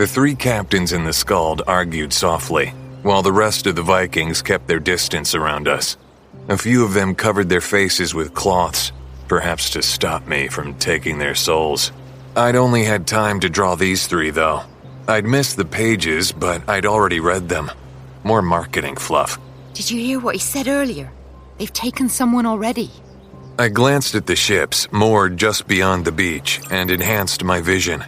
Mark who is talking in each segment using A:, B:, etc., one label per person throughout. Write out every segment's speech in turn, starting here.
A: The three captains in the Skald argued softly, while the rest of the Vikings kept their distance around us. A few of them covered their faces with cloths, perhaps to stop me from taking their souls. I'd only had time to draw these three, though. I'd missed the pages, but I'd already read them. More marketing fluff.
B: Did you hear what he said earlier? They've taken someone already.
A: I glanced at the ships, moored just beyond the beach, and enhanced my vision.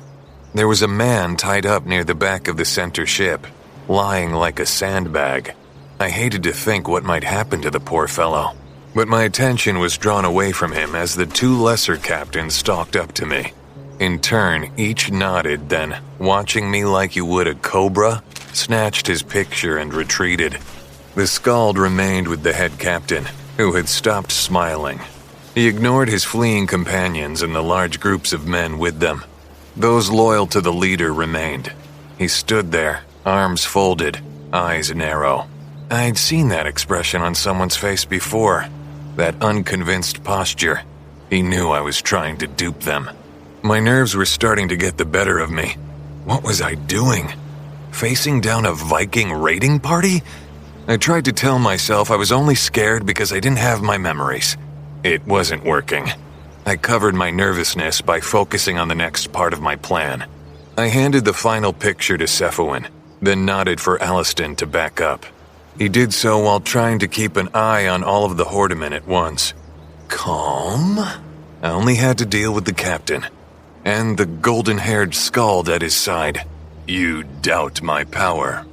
A: There was a man tied up near the back of the center ship, lying like a sandbag. I hated to think what might happen to the poor fellow, but my attention was drawn away from him as the two lesser captains stalked up to me. In turn, each nodded, then, watching me like you would a cobra, snatched his picture and retreated. The Skald remained with the head captain, who had stopped smiling. He ignored his fleeing companions and the large groups of men with them. Those loyal to the leader remained. He stood there, arms folded, eyes narrow. I'd seen that expression on someone's face before. That unconvinced posture. He knew I was trying to dupe them. My nerves were starting to get the better of me. What was I doing? Facing down a Viking raiding party? I tried to tell myself I was only scared because I didn't have my memories. It wasn't working. I covered my nervousness by focusing on the next part of my plan. I handed the final picture to Cephalin, then nodded for Aliston to back up. He did so while trying to keep an eye on all of the Hordemen at once. Calm? I only had to deal with the captain, and the golden-haired Skald at his side. You doubt my power.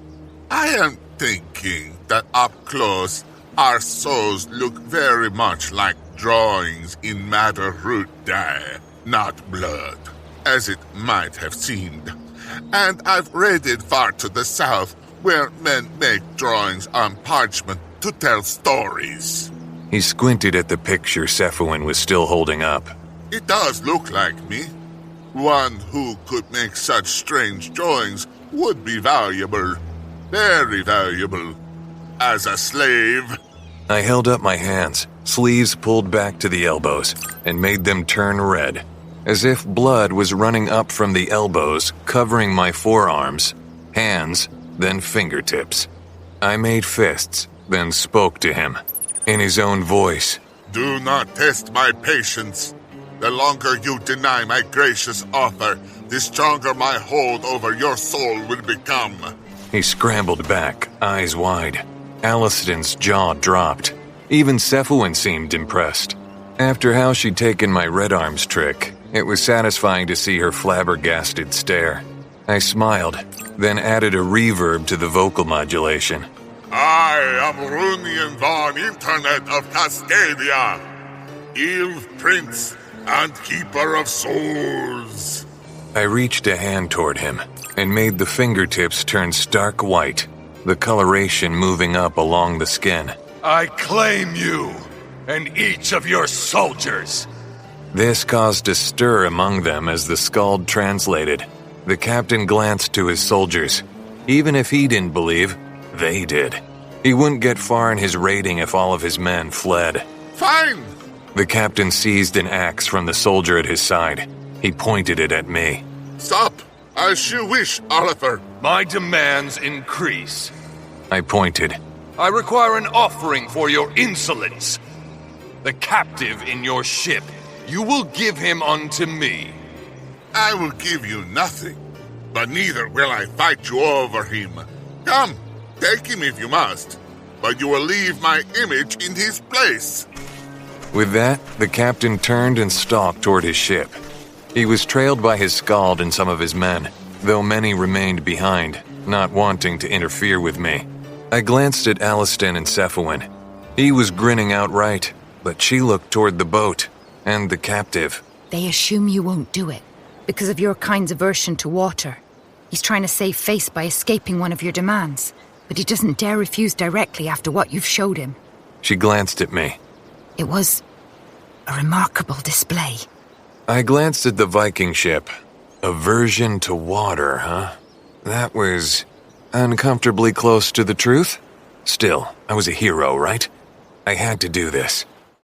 C: I am thinking that up close, our souls look very much like drawings in madder root dye, not blood, as it might have seemed. And I've raided far to the south, where men make drawings on parchment to tell stories.
A: He squinted at the picture Cephalin was still holding up.
C: It does look like me. One who could make such strange drawings would be valuable, very valuable, as a slave.
A: I held up my hands, sleeves pulled back to the elbows, and made them turn red, as if blood was running up from the elbows, covering my forearms, hands, then fingertips. I made fists, then spoke to him, in his own voice.
C: Do not test my patience. The longer you deny my gracious offer, the stronger my hold over your soul will become.
A: He scrambled back, eyes wide. Aliston's jaw dropped. Even Cephalin seemed impressed. After how she'd taken my red arms trick, it was satisfying to see her flabbergasted stare. I smiled, then added a reverb to the vocal modulation.
C: I am Runian von Internet of Cascadia, Eve Prince and Keeper of Souls.
A: I reached a hand toward him and made the fingertips turn stark white, the coloration moving up along the skin.
D: I claim you and each of your soldiers.
A: This caused a stir among them as the Skald translated. The captain glanced to his soldiers. Even if he didn't believe, they did. He wouldn't get far in his raiding if all of his men fled.
C: Fine!
A: The captain seized an axe from the soldier at his side. He pointed it at me.
C: Stop, as you wish, Oliver.
D: My demands increase.
A: I pointed.
D: I require an offering for your insolence. The captive in your ship, you will give him unto me.
C: I will give you nothing, but neither will I fight you over him. Come, take him if you must, but you will leave my image in his place.
A: With that, the captain turned and stalked toward his ship. He was trailed by his Skald and some of his men, though many remained behind, not wanting to interfere with me. I glanced at Aliston and Cephalin. He was grinning outright, but she looked toward the boat and the captive.
B: They assume you won't do it, because of your kind's aversion to water. He's trying to save face by escaping one of your demands, but he doesn't dare refuse directly after what you've showed him.
A: She glanced at me.
B: It was a remarkable display.
A: I glanced at the Viking ship. Aversion to water, huh? That was uncomfortably close to the truth. Still, I was a hero, right? I had to do this.